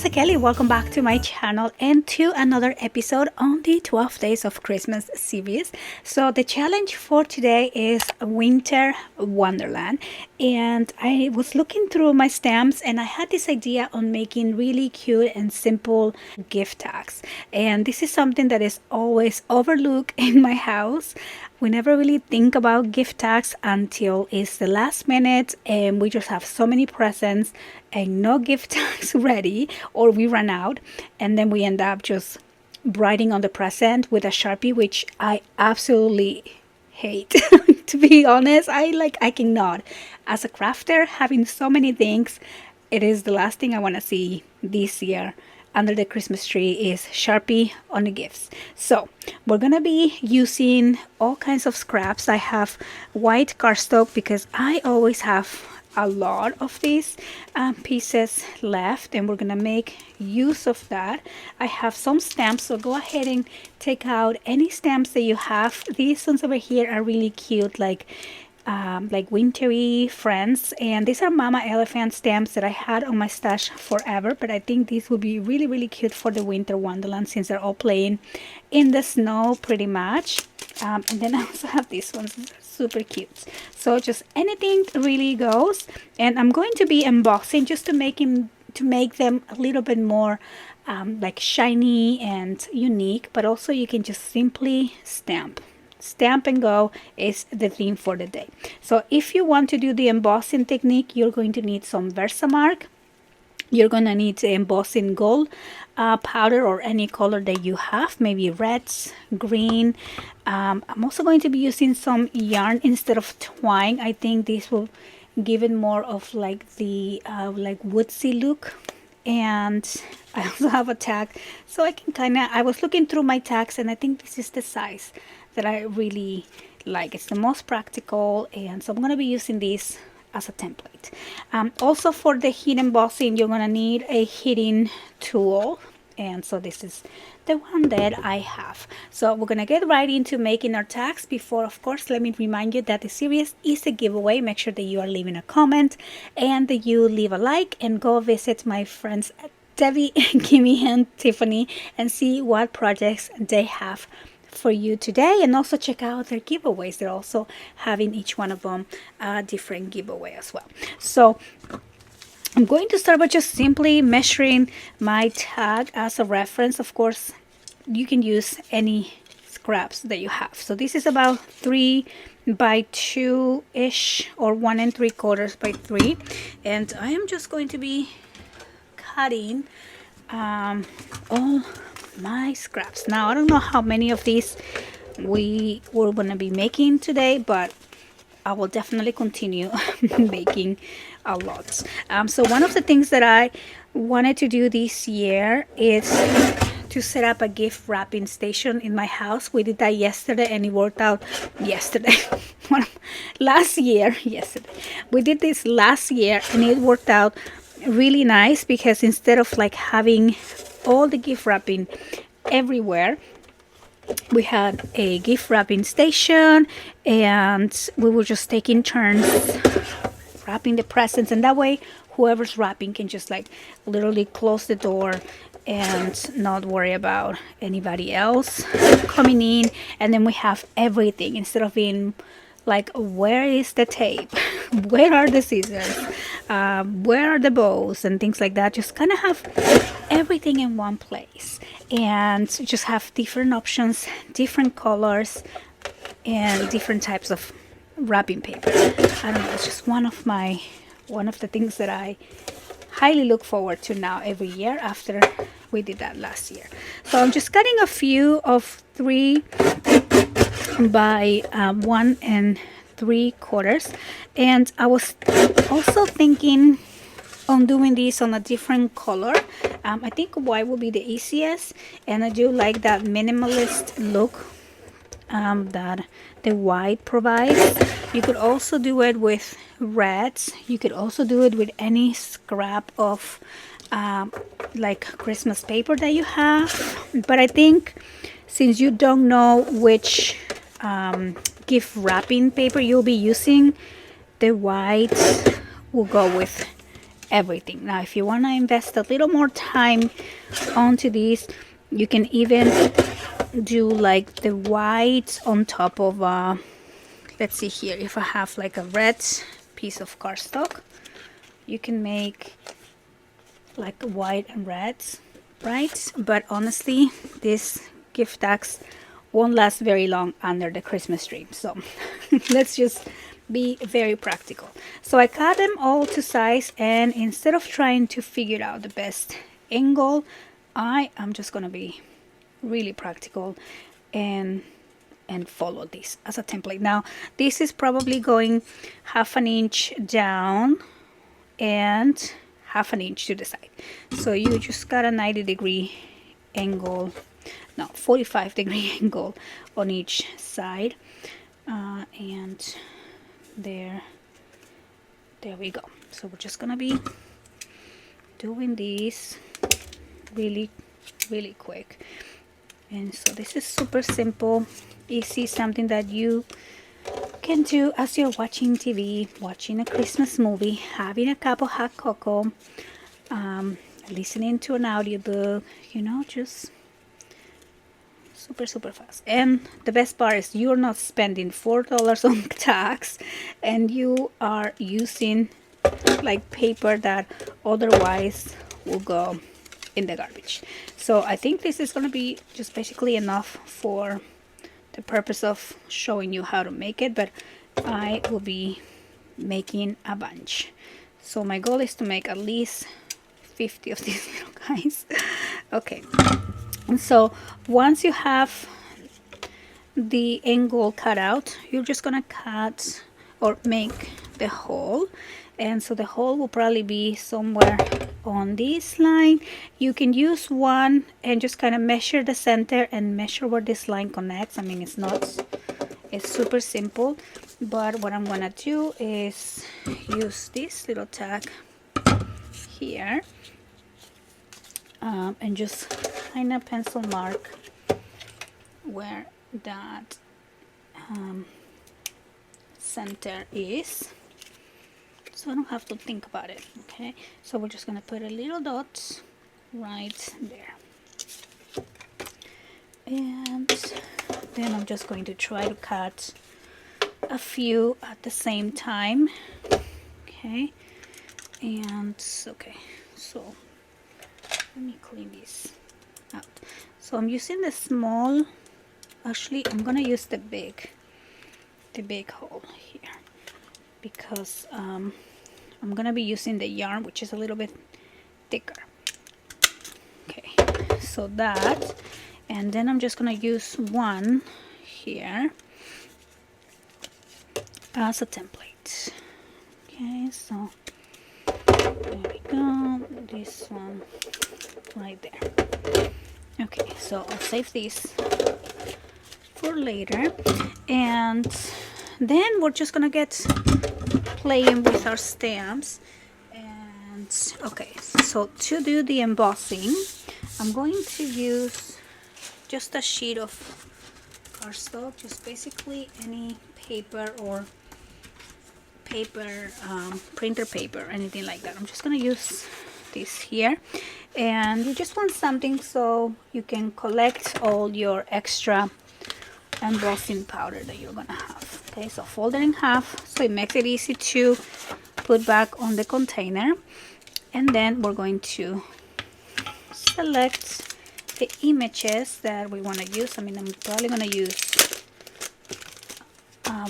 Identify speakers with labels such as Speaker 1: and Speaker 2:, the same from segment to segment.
Speaker 1: Rosa Kelly. Welcome back to my channel and to another episode on the 12 Days of Christmas series. So the challenge for today is Winter Wonderland, and I was looking through my stamps and I had this idea on making really cute and simple gift tags. And this is something that is always overlooked in my house. We never really think about gift tags until it's the last minute and we just have so many presents and no gift tags ready, or we run out and then we end up just writing on the present with a Sharpie, which I absolutely hate. To be honest, I cannot. As a crafter, having so many things, it is the last thing I want to see this year under the Christmas tree is Sharpie on the gifts. So we're gonna be using all kinds of scraps. I have white cardstock because I always have a lot of these pieces left, and we're gonna make use of that. I have some stamps, so go ahead and take out any stamps that you have. These ones over here are really cute, like wintry friends, and these are Mama Elephant stamps that I had on my stash forever, but I think these will be really cute for the Winter Wonderland since they're all playing in the snow pretty much. And then I also have these ones, super cute. So just anything really goes, and I'm going to be embossing just to make them a little bit more like shiny and unique, but also you can just simply stamp and go is the theme for the day. So if you want to do the embossing technique, you're going to need some Versamark. You're going to need the embossing gold powder or any color that you have, maybe reds, green. I'm also going to be using some yarn instead of twine. I think this will give it more of like the like woodsy look. And I also have a tag, so I can I was looking through my tags and I think this is the size that I really like. It's the most practical, and so I'm going to be using this as a template. Also for the heat embossing, you're going to need a heating tool, and so this is the one that I have. So we're going to get right into making our tags. Before, of course, let me remind you that the series is a giveaway. Make sure that you are leaving a comment and that you leave a like, and go visit my friends Debbie, Kimmy, and Tiffany and see what projects they have for you today, and also check out their giveaways. They're also having each one of them a different giveaway as well. So I'm going to start by just simply measuring my tag as a reference. Of course, you can use any scraps that you have. So this is about 3 by 2 ish, or 1 3/4 by 3, and I am just going to be cutting all my scraps. Now I don't know how many of these we were going to be making today, but I will definitely continue making a lot. So one of the things that I wanted to do this year is to set up a gift wrapping station in my house. We did that yesterday and it worked out yesterday. Yesterday we did this last year and it worked out really nice, because instead of like having all the gift wrapping everywhere, we had a gift wrapping station and we were just taking turns wrapping the presents, and that way whoever's wrapping can just like literally close the door and not worry about anybody else coming in. And then we have everything, instead of being like, where is the tape, where are the scissors, where are the bows and things like that. Just kind of have everything in one place and just have different options, different colors, and different types of wrapping paper. I don't know, it's just one of the things that I highly look forward to now every year after we did that last year. So I'm just cutting a few of 3 by 1 3/4, and I was also thinking on doing this on a different color. I think white will be the easiest, and I do like that minimalist look that the white provides. You could also do it with reds. You could also do it with any scrap of like Christmas paper that you have, but I think since you don't know which gift wrapping paper you'll be using, the white will go with everything. Now if you want to invest a little more time onto these, you can even do like the white on top of let's see here, if I have like a red piece of cardstock, you can make like white and red, right? But honestly, these gift tags won't last very long under the Christmas tree, so let's just be very practical. So I cut them all to size, and instead of trying to figure out the best angle, I am just gonna be really practical and follow this as a template. Now this is probably going 1/2 inch down and 1/2 inch to the side, so you just got a 90-degree angle, no, 45-degree angle on each side, and there we go. So we're just gonna be doing this really quick. And so this is super simple, easy, something that you can do as you're watching TV, watching a Christmas movie, having a cup of hot cocoa, listening to an audiobook, you know, just super fast. And the best part is you're not spending $4 on tax, and you are using like paper that otherwise will go in the garbage. So I think this is going to be just basically enough for the purpose of showing you how to make it, but I will be making a bunch. So my goal is to make at least 50 of these little guys. Okay, and so once you have the angle cut out, you're just gonna cut or make the hole, and so the hole will probably be somewhere on this line. You can use one and just kind of measure the center and measure where this line connects. I mean, it's super simple, but what I'm gonna do is use this little tag here, and just kind of pencil mark where that center is, so I don't have to think about it. Okay, so we're just gonna put a little dot right there, and then I'm just going to try to cut a few at the same time. Okay, and okay, so let me clean this out. So I'm using the small, actually I'm gonna use the big hole here, because I'm gonna be using the yarn, which is a little bit thicker. Okay, so that, and then I'm just gonna use one here as a template. Okay, so there we go, this one right there. Okay, so I'll save this for later, and then we're just gonna get playing with our stamps. And okay, so to do the embossing, I'm going to use just a sheet of cardstock, just basically any paper or paper, printer paper, anything like that. I'm just gonna use this here, and you just want something so you can collect all your extra embossing powder that you're gonna have. Okay, so fold it in half so it makes it easy to put back on the container, and then we're going to select the images that we want to use. I mean, I'm probably gonna use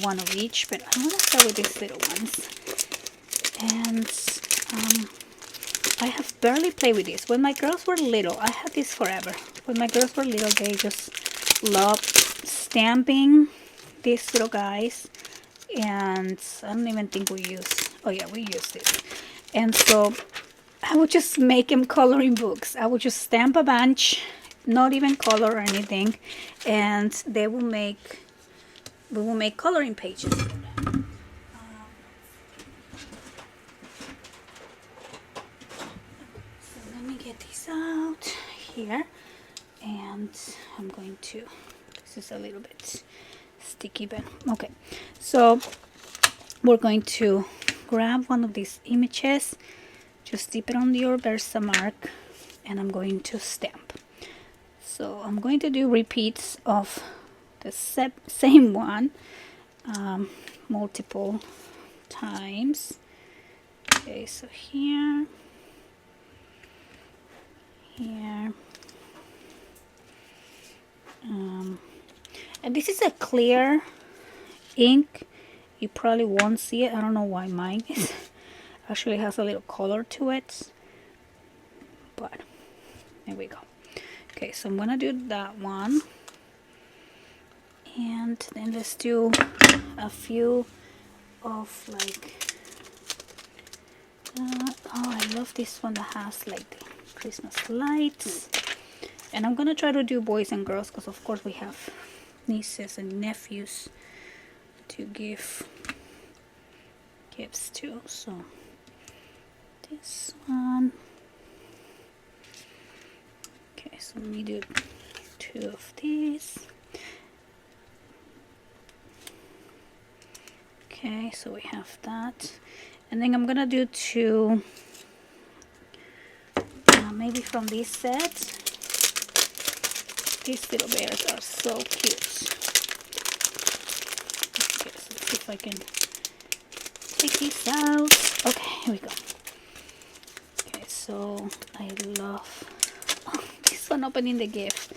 Speaker 1: one of each, but I'm gonna start with these little ones. And I have barely played with this. When my girls were little, I had this forever. When my girls were little, they just loved stamping these little guys, and I don't even think we use, oh yeah, we use this. And so I would just make them coloring books. I would just stamp a bunch, not even color or anything, and we will make coloring pages for them. So let me get these out here, and I'm going to, this is a little bit sticky, but okay. So we're going to grab one of these images, just dip it on your Versamark, and I'm going to stamp. So I'm going to do repeats of the same one multiple times. Okay, so here, and this is a clear ink. You probably won't see it. I don't know why mine is actually has a little color to it, but there we go. Okay, so I'm gonna do that one, and then let's do a few of like oh, I love this one that has like the Christmas lights. And I'm gonna try to do boys and girls, because of course we have nieces and nephews to give gifts to. So this one, okay, so let me do 2 of these. Okay, so we have that, and then I'm gonna do 2 maybe from this set. These little bears are so cute. Okay, so let's see if I can take these out. Okay, here we go. Okay, so I love this one, opening the gift.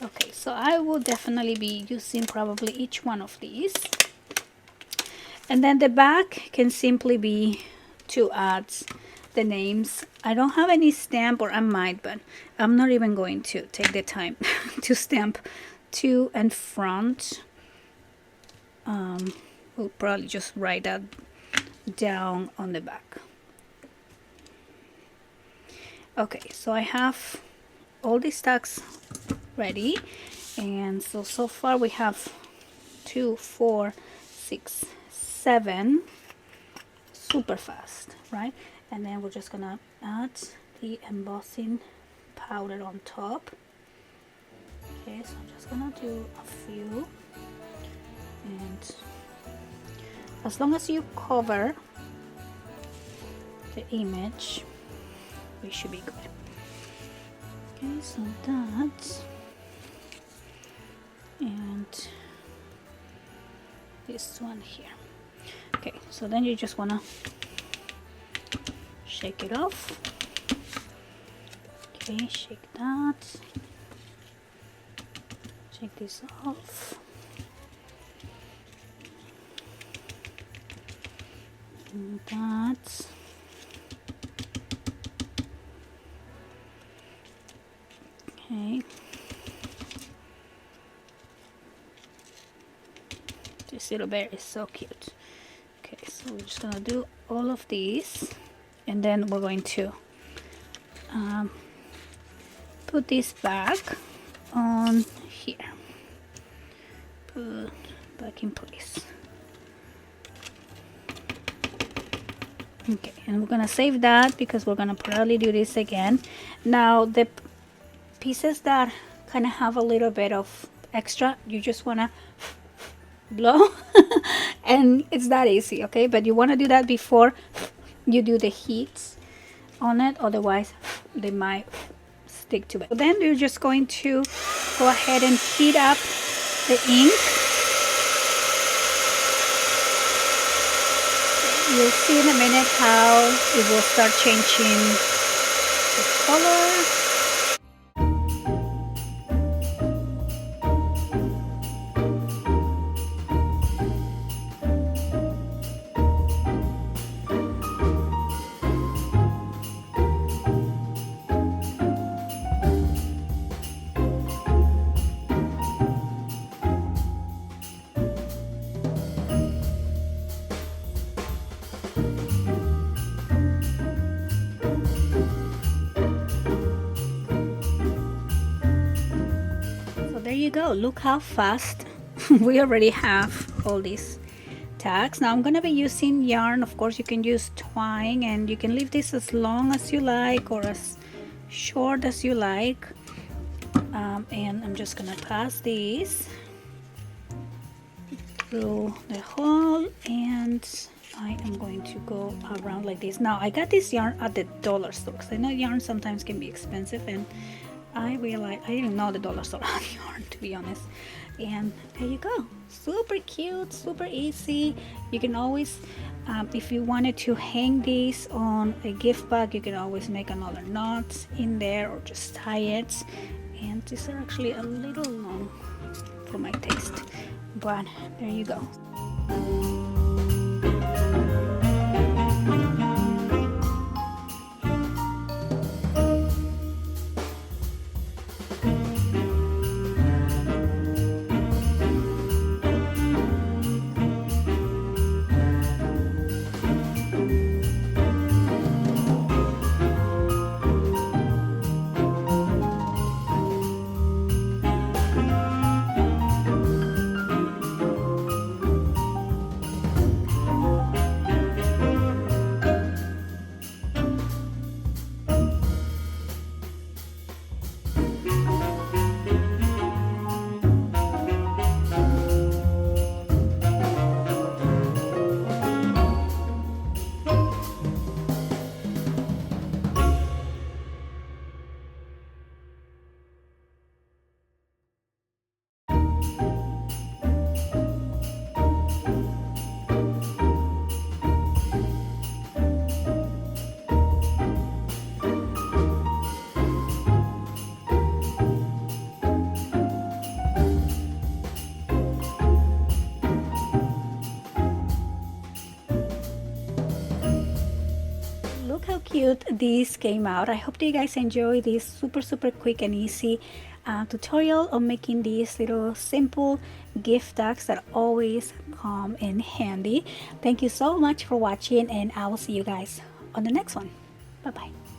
Speaker 1: Okay, so I will definitely be using probably each one of these. And then the back can simply be to add the names. I don't have any stamp, or I might, but I'm not even going to take the time to stamp to and front. We'll probably just write that down on the back. Okay, so I have all these tags ready, and so far we have 2, 4, 6, 7, super fast, right? And then we're just gonna add the embossing powder on top. Okay, so I'm just gonna do a few, and as long as you cover the image, we should be good. Okay, so that, and this one here. Okay, so then you just wanna shake it off. Okay, shake that. Shake this off. And that. Okay. This little bear is so cute. Okay, so we're just gonna do all of these, and then we're going to put this back on here. Put back in place. Okay, and we're gonna save that because we're gonna probably do this again. Now the pieces that kind of have a little bit of extra, you just wanna blow and it's that easy. Okay, but you want to do that before you do the heats on it, otherwise they might stick to it. So then you're just going to go ahead and heat up the ink. You'll see in a minute how it will start changing the color. There you go. Look how fast we already have all these tags. Now I'm going to be using yarn. Of course you can use twine, and you can leave this as long as you like or as short as you like. And I'm just going to pass these through the hole, and I am going to go around like this. Now I got this yarn at the dollar store because I know yarn sometimes can be expensive, and I realized I didn't know the dollar store had yarn, to be honest. And there you go, super cute, super easy. You can always if you wanted to hang these on a gift bag, you can always make another knot in there or just tie it. And these are actually a little long for my taste, but there you go. Look how cute these came out. I hope that you guys enjoy this super quick and easy tutorial on making these little simple gift tags that always come in handy. Thank you so much for watching, and I will see you guys on the next one. Bye bye.